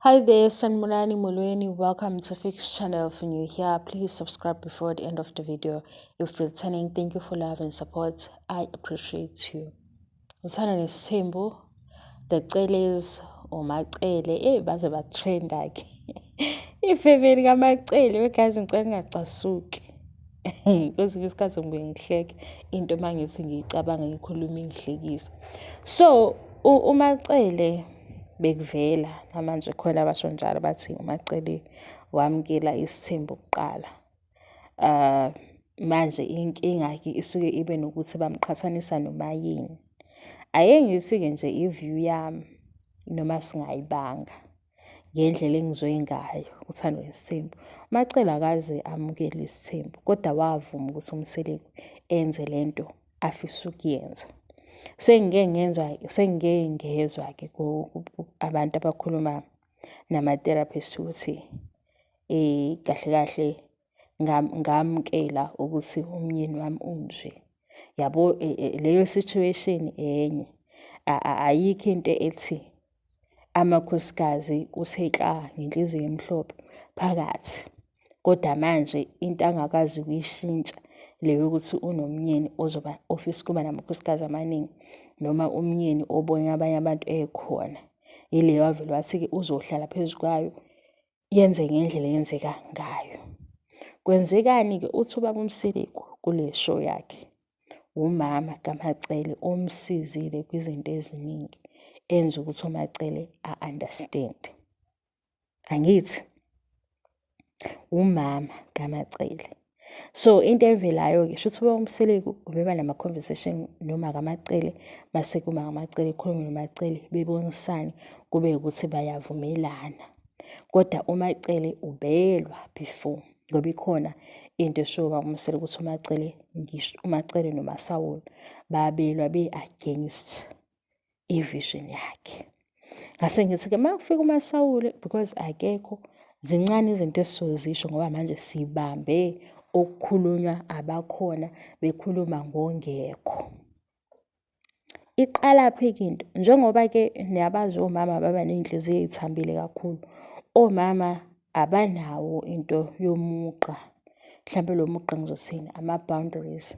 Hi there, Sanmunani Mulweni. Welcome to Fix channel. If you're new here, please subscribe before the end of the video. If returning, thank you for love and support. I appreciate you. Uthanda nesithembu, the celes umacele baze batrenda ke. Ifamily kamacele guys ngicela ngingacasuki. Kwesinye isikhathi ngibuye ngihleke into mangithi ngiyicabanga ngikhuluma ingihlekisa. So umacele bekuvela manje khona abasho njalo bathi umacele wamkela isithembu kuqala. Manje inkinga ke isuke ibe nokuthi bamqhathanisa nomayini. Ake ngithi-ke nje i-view yami noma singayibanga ngendlela engizwe ngayo uthando nesithembu. Umacele akaze amukele isithembu kodwa wavuma ukuthi uMseleko enze lento afisa ukuyenza. Sengike ngezwa ke abantu abakhuluma nama-therapist ukuthi kahle ngamkela ukuthi umyeni wami unje. Yabo leyo situation enye ayikho into ethi amakhosikazi utheka ngenhliziyo emhlophe phakathi. Kodwa manje into angakazi ukuyishintsha leyo ukuthi unomyeni ozoba ofisa kuba namakhosikazi amaningi noma umyeni obonye abanye abantu ekhona. Ileyo wavele wathi-ke uzohlala phezu kwayo yenze ngendlela yenzeka ngayo. Kwenzekani-ke uthi ubaba uMseleko kule show yakhe umama kaMacele omsizile kwizinto eziningi enza ukuthi uMacele a-understand. Angithi umama kaMacele. So into evelayo-ke shuthi ubaba uMseleko ubeba nama-conversation noma kaMacele mase kuma kaMacele ekhuluma noMacele bebonisane kube ukuthi bayavumelana. Kodwa uMacele ubelwa before ngoba ikhona into esho ubaba uMseleko ukuthi uMacele ngisho uMacele noMasawule babelwa be-against i-vision yakhe. Ngase ngithi-ke makufika uMasawule because akekho zincane izinto esizozisho ngoba manje sibambe okukhulunywa abakhona bekhuluma ngongekho. Iqalaphi-ke into njengoba-ke niyabazi omama baba ney'nhliziyo ey'thambile kakhulu. Omama abanawo into yomugqa. Mhlampe lo mugqa ngizothini ama-boundaries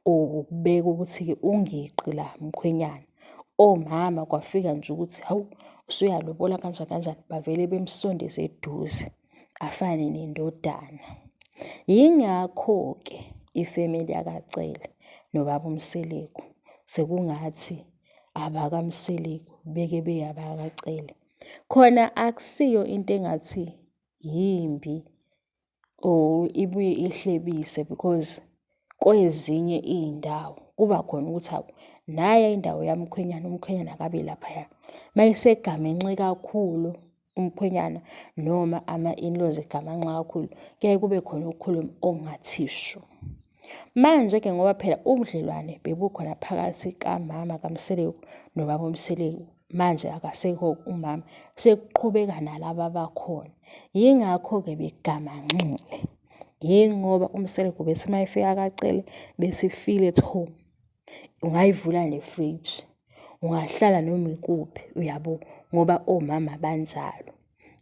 ukubeka ukuthi-ke ungeqi la mkhwenyana. Omama kwafika nje ukuthi hawu usuyalobola kanjani bavele bemsondeze eduze afane nendodana. Yingakho-ke ifamily yakaCele nobaba uMseleko sekungathi abakaMseleko beke beyabakaCele. Khona akusiyo into engathi yimbi or ibuye ihlebise because kwezinye iy'ndawo kuba khona ukuthi hawu naya indawo yamkhwenyana umkhwenyana akabe laphaya. Mayesegamenxe kakhulu umkhwenyana noma ama-in-laws egamanxa kakhulu kuyaye kube khona ukukhuluma okungathisho. Manje-ke ngoba phela ubudlelwane bebukhona phakathi kamama kaMseleko nobaba uMseleko manje akasekho umama sekuqhubeka nalaba abakhona. Yingakho-ke begamanxile. Yingoba uMseleko bethi mayefika kaCele bethi feel at home. Ungayivula ne-fridge, ungahlala noma ikuphi uyabo ngoba omama banjalo.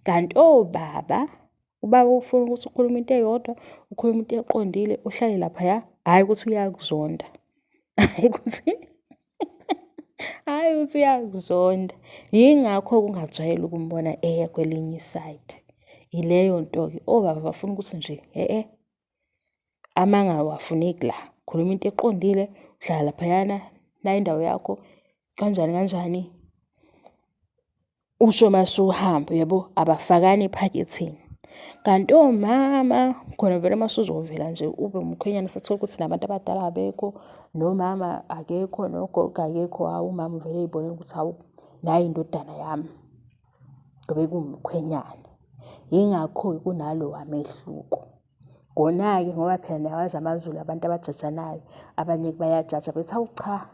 Kanti obaba ubaba ufuna ukuthi ukhuluma into eyodwa, ukhuluma into eqondile, uhlale laphaya, hhayi ukuthi uyakuzonda. Hhayi ukuthi uyakuzonda. Yingakho kungajwayele ukumbona eya kwelinye iside. Ileyo nto-ke obaba bafuna ukuthi nje amanga awafuneki la. Khuluma into eqondile, uhlala laphayana, la indawo yakho, kanjani. Usho mase uhamba yabo abafakani ephaketheni. Kanti omama khona vele mase uzovela nje ube umkhwenyana sethola ukuthi nabantu abadala abekho nomama akekho nogogo akekho. Hawu umama uvele ey'bonela ukuthi hawu nayi indodana yami ngobe kuwumkhwenyana. Yingakho-ke kunalo amehluko. Kona-ke ngoba phela niyawazi amaZulu abantu abajajanayo abanye bayajaja bethi hawu cha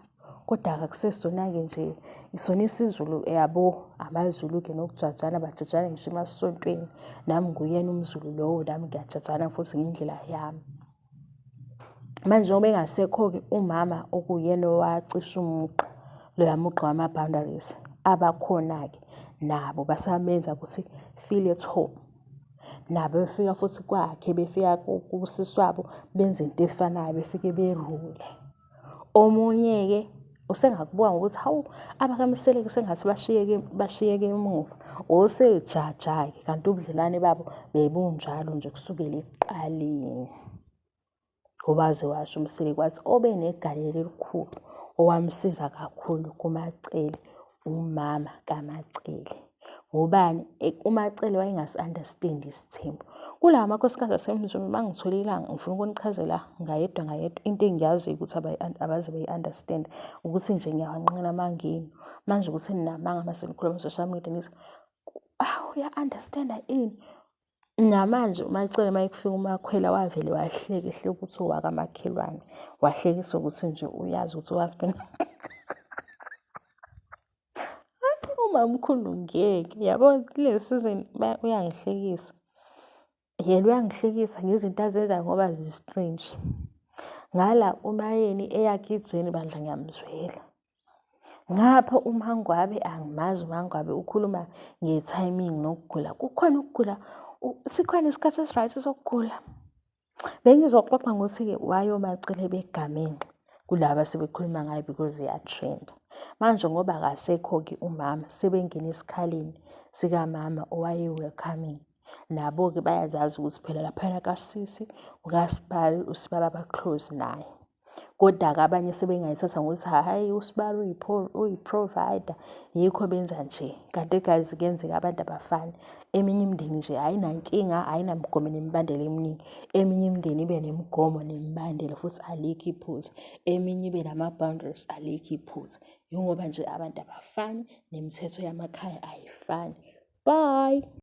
kodwa akusesona-ke nje isona isiZulu yabo amaZulu-ke nokujajana bajajana ngisho emasontweni. Nami nguyena umZulu lowo nami ngiyajajana futhi ngendlela yami. Manje njengoba engasekho-ke umama okuyena owacisha umugqa loya mugqa wama-boundaries abakhona-ke nabo basamenza ukuthi feel at home. Nabo befika futhi kwakhe, befika kusisi wabo benze into efanayo, befike berule. Omunye-ke usengakubuka ngokuthi hawu abakaMseleki sengathi bashiyeke emuva, osejaja-ke kanti ubudlelwane babo bebunjalo nje kusukela ekuqaleni. Owaze washo uMseleki wathi obenegalelo elikhulu owamsiza kakhulu kuMacele, umama kaMacele. Ngobani? uMacele wayengasi-understand-i isithembu. Kulawa makhosikazi asemzini uma ngithola ilanga ngifuna ukunichazela ngayedwa into engiyaziyo ukuthi abaze beyi-understand ukuthi nje ngiyawanqena amangeni. Manje ukuthi ninamanga mase nikhuluma ku-social media nithi, uya-understand-a ini? Namanje uMacele uma kufika uMakhwela wavele wahleka ukuthi owakamakhelwane. Wahlekisa ukuthi nje uyazi ukuthi u-husband umamkhulu ngeke, yabo kule season uyangihlekisa. Yena uyangihlekisa ngezinto azenzayo ngoba zi-strange. Ngala uMayeni eyakhe ithweni bandla ngiyamzwela. Ngapha uMangwabe angimazi uMangwabe ukhuluma nge-timing nokugula. Kukhona ukugula, sikhona isikhathi esi-right sokugula. Bengizoxoxa ngokuthi-ke why oMacele begamenxe kulaba sebekhuluma ngayo because iya-trend. Manje ngoba akasekho-ke umama sebengena esikhaleni sikamama owaye-welcoming. Nabo-ke bayazazi ukuthi phela laphana kasisi ukaSibali, uSibali aba-close naye. Kodwa-ke abanye sebengayithatha ngokuthi hhayi uSibali uyi-provider, yikho benza nje. Kanti guys kuyenzeka abantu abafani. Eminye imindeni nje ayinankinga, ayinamigomo nemibandela eminingi. Eminye imindeni ibe nemigomo nemibandela futhi alikho iphutha. Eminye ibe nama-boundaries, alikho iphutha. Yingoba nje abantu abafani, nemithetho yamakhaya ayifani. Bye.